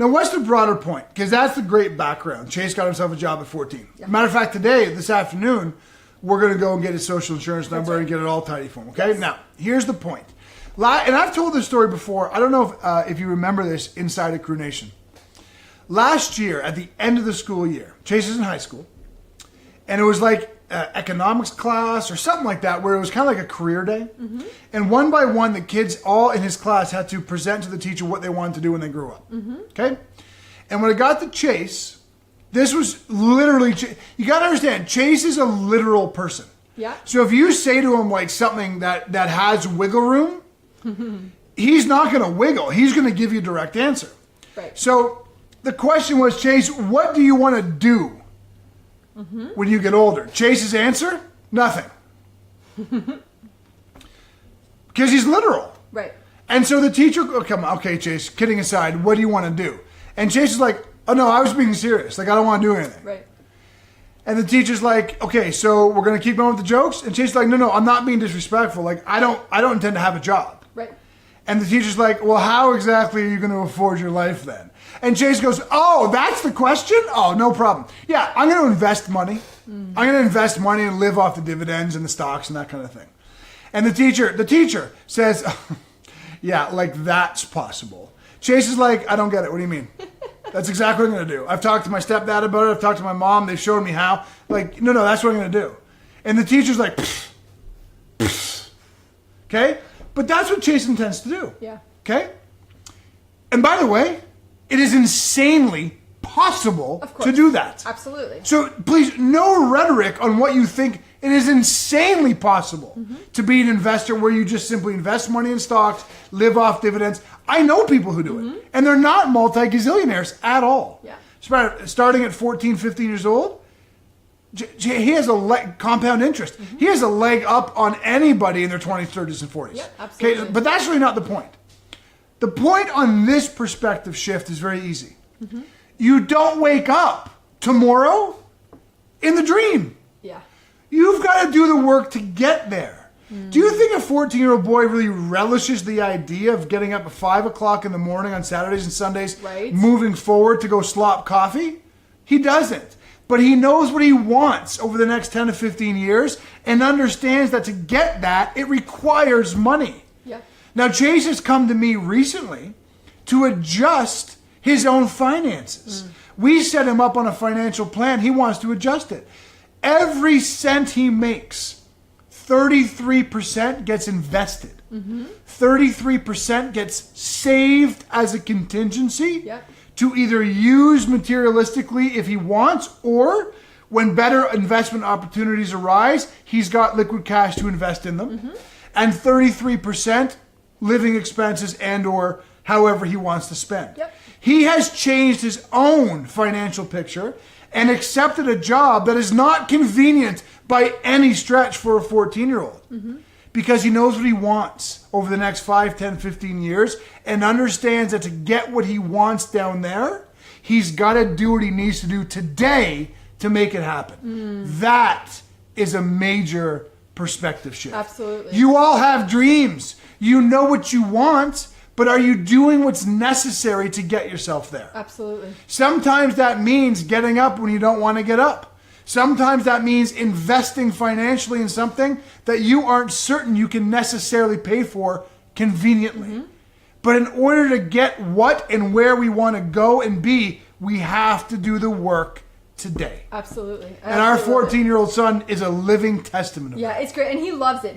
Now, what's the broader point? Because that's the great background. Chase got himself a job at 14. Yeah. Matter of fact, this afternoon, we're going to go and get his social insurance number and get it all tidy for him. Okay? Yes. Now, here's the point. And I've told this story before. I don't know if you remember this inside of Crew Nation. Last year, at the end of the school year, Chase is in high school, and it was like economics class or something like that, where it was kind of like a career day. Mm-hmm. And one by one, the kids all in his class had to present to the teacher what they wanted to do when they grew up. Mm-hmm. Okay? And when it got to Chase, this was literally, you got to understand, Chase is a literal person. Yeah. So if you say to him like something that has wiggle room, he's not going to wiggle. He's going to give you a direct answer. Right. So the question was, Chase, what do you want to do when you get older? Chase's answer? Nothing. Because he's literal. Right. And so the teacher, okay, Chase, kidding aside, what do you want to do? And Chase is like, oh no, I was being serious. Like, I don't want to do anything. Right. And the teacher's like, okay, so we're going to keep going with the jokes? And Chase is like, no, I'm not being disrespectful. Like, I don't intend to have a job. Right. And the teacher's like, well, how exactly are you going to afford your life then? And Chase goes, oh, that's the question? Oh, no problem. Yeah, I'm going to invest money. I'm going to invest money and live off the dividends and the stocks and that kind of thing. And the teacher says, yeah, like that's possible. Chase is like, I don't get it. What do you mean? That's exactly what I'm going to do. I've talked to my stepdad about it. I've talked to my mom. They've showed me how. Like, no, that's what I'm going to do. And the teacher's like, okay? But that's what Chase intends to do. Yeah. Okay? And by the way, it is insanely possible to do that. Absolutely. So please, no rhetoric on what you think. It is insanely possible to be an investor where you just simply invest money in stocks, live off dividends. I know people who do it. And they're not multi-gazillionaires at all. Yeah. Starting at 14, 15 years old, he has a compound interest. He has a leg up on anybody in their 20s, 30s, and 40s. Yeah, absolutely. Okay, but that's really not the point. The point on this perspective shift is very easy. You don't wake up tomorrow in the dream. Yeah. You've got to do the work to get there. Do you think a 14-year-old boy really relishes the idea of getting up at 5 o'clock in the morning on Saturdays and Sundays, moving forward to go slop coffee? He doesn't. But he knows what he wants over the next 10 to 15 years and understands that to get that, it requires money. Yeah. Now, Chase has come to me recently to adjust his own finances. We set him up on a financial plan. He wants to adjust it. Every cent he makes, 33% gets invested. 33% gets saved as a contingency to either use materialistically if he wants, or when better investment opportunities arise, he's got liquid cash to invest in them. And 33% living expenses and or however he wants to spend. He has changed his own financial picture and accepted a job that is not convenient by any stretch for a 14-year-old. Because he knows what he wants over the next 5, 10, 15 years and understands that to get what he wants down there, he's got to do what he needs to do today to make it happen. That is a major perspective shift. Absolutely. You all have dreams. You know what you want, but are you doing what's necessary to get yourself there? Absolutely. Sometimes that means getting up when you don't want to get up. Sometimes that means investing financially in something that you aren't certain you can necessarily pay for conveniently. But in order to get what and where we want to go and be, we have to do the work today. Absolutely. And our 14-year-old son is a living testament of that. Yeah, it's great. And he loves it.